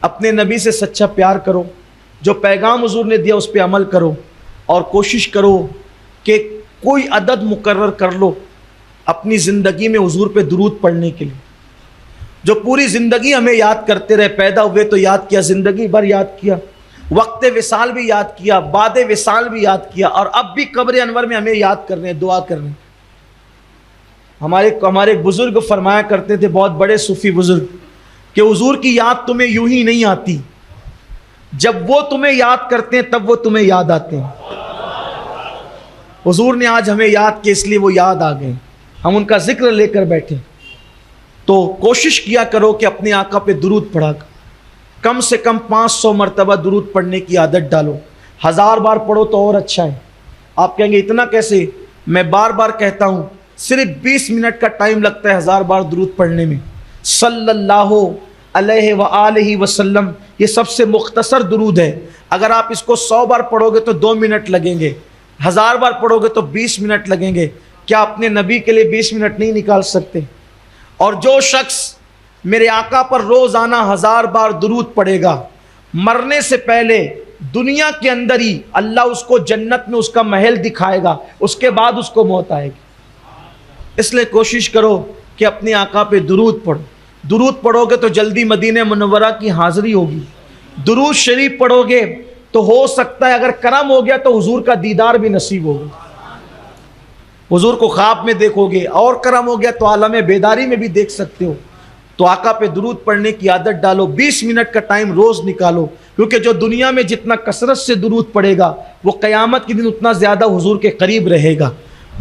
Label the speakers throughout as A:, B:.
A: اپنے نبی سے سچا پیار کرو، جو پیغام حضور نے دیا اس پہ عمل کرو، اور کوشش کرو کہ کوئی عدد مقرر کر لو اپنی زندگی میں حضور پہ درود پڑھنے کے لیے، جو پوری زندگی ہمیں یاد کرتے رہے۔ پیدا ہوئے تو یاد کیا، زندگی بھر یاد کیا، وقت وصال بھی یاد کیا، بعد وصال بھی یاد کیا، اور اب بھی قبر انور میں ہمیں یاد کر رہے ہیں، دعا کر رہے ہیں۔ ہمارے بزرگ فرمایا کرتے تھے، بہت بڑے صوفی بزرگ، کہ حضور کی یاد تمہیں یوں ہی نہیں آتی، جب وہ تمہیں یاد کرتے ہیں تب وہ تمہیں یاد آتے ہیں۔ حضور نے آج ہمیں یاد کیا، اس لیے وہ یاد آ گئے، ہم ان کا ذکر لے کر بیٹھے۔ تو کوشش کیا کرو کہ اپنے آقا پہ درود پڑھا، کم سے کم 500 مرتبہ درود پڑھنے کی عادت ڈالو۔ 1000 بار پڑھو تو اور اچھا ہے۔ آپ کہیں گے اتنا کیسے؟ میں بار بار کہتا ہوں، صرف 20 منٹ کا ٹائم لگتا ہے 1000 بار درود پڑھنے میں۔ صلی اللہ علیہ وآلہ وسلم، یہ سب سے مختصر درود ہے۔ اگر آپ اس کو 100 بار پڑھو گے تو 2 منٹ لگیں گے، 1000 بار پڑھو گے تو 20 منٹ لگیں گے۔ کیا اپنے نبی کے لیے 20 منٹ نہیں نکال سکتے؟ اور جو شخص میرے آقا پر روزانہ 1000 بار درود پڑھے گا، مرنے سے پہلے دنیا کے اندر ہی اللہ اس کو جنت میں اس کا محل دکھائے گا، اس کے بعد اس کو موت آئے گی۔ اس لیے کوشش کرو کہ اپنے آقا پہ درود پڑھو۔ درود پڑھو گے تو جلدی مدینہ منورہ کی حاضری ہوگی۔ درود شریف پڑھو گے تو ہو سکتا ہے اگر کرم ہو گیا تو حضور کا دیدار بھی نصیب ہوگا، حضور کو خواب میں دیکھو گے، اور کرم ہو گیا تو عالم بیداری میں بھی دیکھ سکتے ہو۔ تو آقا پہ درود پڑھنے کی عادت ڈالو، 20 منٹ کا ٹائم روز نکالو، کیونکہ جو دنیا میں جتنا کثرت سے درود پڑھے گا وہ قیامت کے دن اتنا زیادہ حضور کے قریب رہے گا۔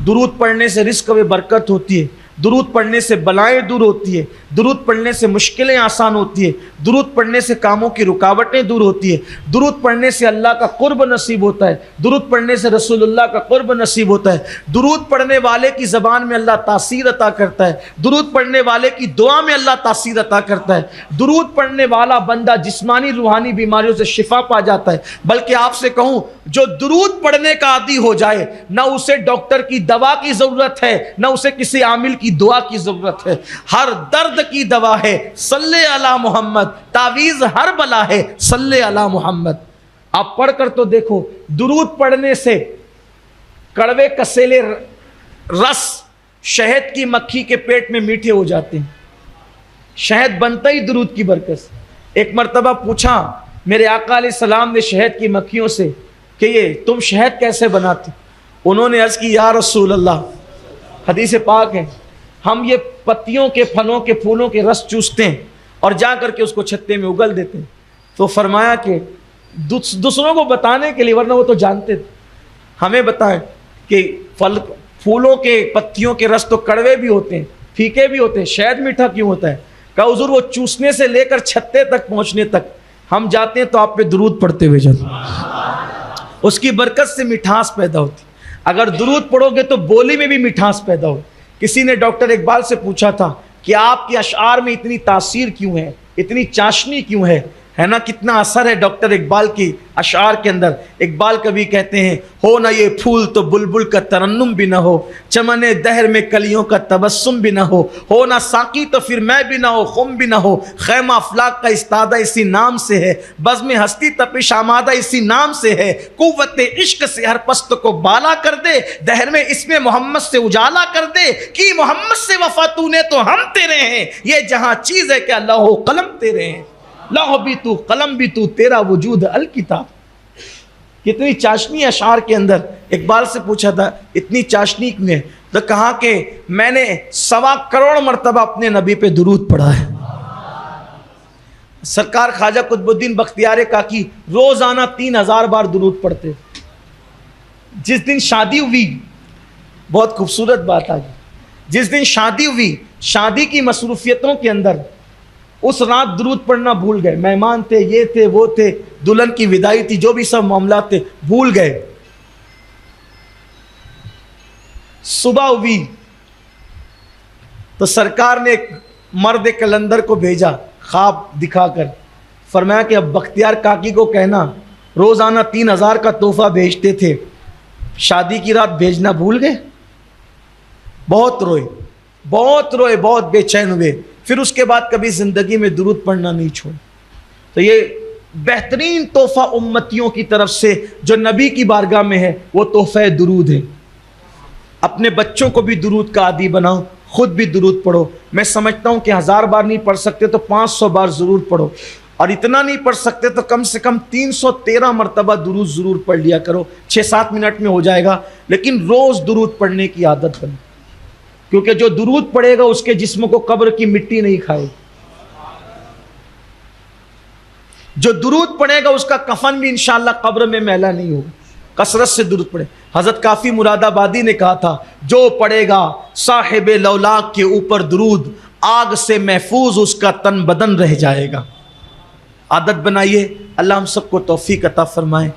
A: درود پڑھنے سے رزق میں برکت ہوتی ہے، درود پڑھنے سے بلائیں دور ہوتی ہے، درود پڑھنے سے مشکلیں آسان ہوتی ہے، درود پڑھنے سے کاموں کی رکاوٹیں دور ہوتی ہے، درود پڑھنے سے اللہ کا قرب نصیب ہوتا ہے، درود پڑھنے سے رسول اللہ کا قرب نصیب ہوتا ہے، درود پڑھنے والے کی زبان میں اللہ تاثیر عطا کرتا ہے، درود پڑھنے والے کی دعا میں اللہ تاثیر عطا کرتا ہے، درود پڑھنے والا بندہ جسمانی روحانی بیماریوں سے شفا پا جاتا ہے۔ بلکہ آپ سے کہوں، جو درود پڑھنے کا عادی ہو جائے، نہ اسے ڈاکٹر کی دوا کی ضرورت ہے، نہ اسے کسی عامل کی دعا کی ضرورت ہے۔ ہر درد کی دوا ہے صلی علی محمد، تعویذ ہر بلا ہے صلی علی محمد۔ آپ پڑھ کر تو دیکھو، درود پڑھنے سے کڑوے کسیلے رس شہد کی مکھی کے پیٹ میں میٹھے ہو جاتے ہیں۔ شہد بنتا ہی درود کی برکت سے۔ ایک مرتبہ پوچھا میرے آقا علیہ السلام نے شہد کی مکھیوں سے کہ یہ تم شہد کیسے بناتے؟ انہوں نے عرض کی، یا رسول اللہ، حدیث پاک ہے، ہم یہ پتیوں کے پھلوں کے پھولوں کے رس چوستے ہیں اور جا کر کے اس کو چھتے میں اگل دیتے ہیں۔ تو فرمایا کہ دوسروں کو بتانے کے لیے، ورنہ وہ تو جانتے تھے، ہمیں بتائیں کہ پھولوں کے پتیوں کے رس تو کڑوے بھی ہوتے ہیں، پھیکے بھی ہوتے ہیں، شہد میٹھا کیوں ہوتا ہے؟ کہا حضور وہ چوسنے سے لے کر چھتے تک پہنچنے تک ہم جاتے ہیں تو آپ پہ درود پڑھتے ہوئے جاتے ہیں، اس کی برکت سے مٹھاس پیدا ہوتی۔ اگر درود پڑھو گے تو بولی میں بھی مٹھاس پیدا ہو۔ کسی نے ڈاکٹر اقبال سے پوچھا تھا کہ آپ کے اشعار میں اتنی تاثیر کیوں ہے، اتنی چاشنی کیوں ہے نا، کتنا اثر ہے ڈاکٹر اقبال کی اشعار کے اندر۔ اقبال کبھی کہتے ہیں، ہو نہ یہ پھول تو بلبل کا ترنم بھی نہ ہو، چمن دہر میں کلیوں کا تبسم بھی نہ ہو نہ ساقی تو پھر میں بھی نہ ہو، خم بھی نہ ہو، خیمہ افلاک کا استادہ اسی نام سے ہے، بزم ہستی تپش آمادہ اسی نام سے ہے، قوت عشق سے ہر پست کو بالا کر دے، دہر میں اسم محمد سے اجالا کر دے، کی محمد سے وفا تو نے تو ہم تیرے ہیں، یہ جہاں چیز ہے کہ اللہ و قلم تیرے ہیں، لوح بھی تو قلم بھی تو، تیرا وجود الکتاب۔ کتنی چاشنی اشعار کے اندر۔ اقبال سے پوچھا تھا اتنی چاشنی میں، تو کہا کہ میں نے 1.25 کروڑ مرتبہ اپنے نبی پہ درود پڑھا ہے۔ سرکار خواجہ قطب الدین بختیار کاکی روزانہ 3000 بار درود پڑھتے۔ جس دن شادی ہوئی، بہت خوبصورت بات آ گئی، جس دن شادی ہوئی، شادی کی مصروفیتوں کے اندر اس رات درود پڑھنا بھول گئے، مہمان تھے، یہ تھے وہ تھے، دلہن کی وداعی تھی، جو بھی سب معاملات تھے بھول گئے۔ صبح ہوئی تو سرکار نے ایک مرد کلندر کو بھیجا خواب دکھا کر، فرمایا کہ اب بختیار کاکی کو کہنا روزانہ 3000 کا تحفہ بھیجتے تھے، شادی کی رات بھیجنا بھول گئے۔ بہت روئے، بہت روئے، بہت بے چین ہوئے، پھر اس کے بعد کبھی زندگی میں درود پڑھنا نہیں چھوڑا۔ تو یہ بہترین تحفہ امتیوں کی طرف سے جو نبی کی بارگاہ میں ہے وہ تحفہ درود ہے. اپنے بچوں کو بھی درود کا عادی بناؤ، خود بھی درود پڑھو. میں سمجھتا ہوں کہ 1000 بار نہیں پڑھ سکتے تو 500 بار ضرور پڑھو، اور اتنا نہیں پڑھ سکتے تو کم سے کم 313 مرتبہ درود ضرور پڑھ لیا کرو. 6-7 منٹ میں ہو جائے گا، لیکن روز درود پڑھنے کی عادت بنے، کیونکہ جو درود پڑھے گا اس کے جسم کو قبر کی مٹی نہیں کھائے. جو درود پڑھے گا اس کا کفن بھی انشاءاللہ قبر میں میلا نہیں ہوگا. کثرت سے درود پڑھے. حضرت کافی مراد آبادی نے کہا تھا جو پڑھے گا صاحب لولاک کے اوپر درود، آگ سے محفوظ اس کا تن بدن رہ جائے گا. عادت بنائیے. اللہ ہم سب کو توفیق عطا فرمائے.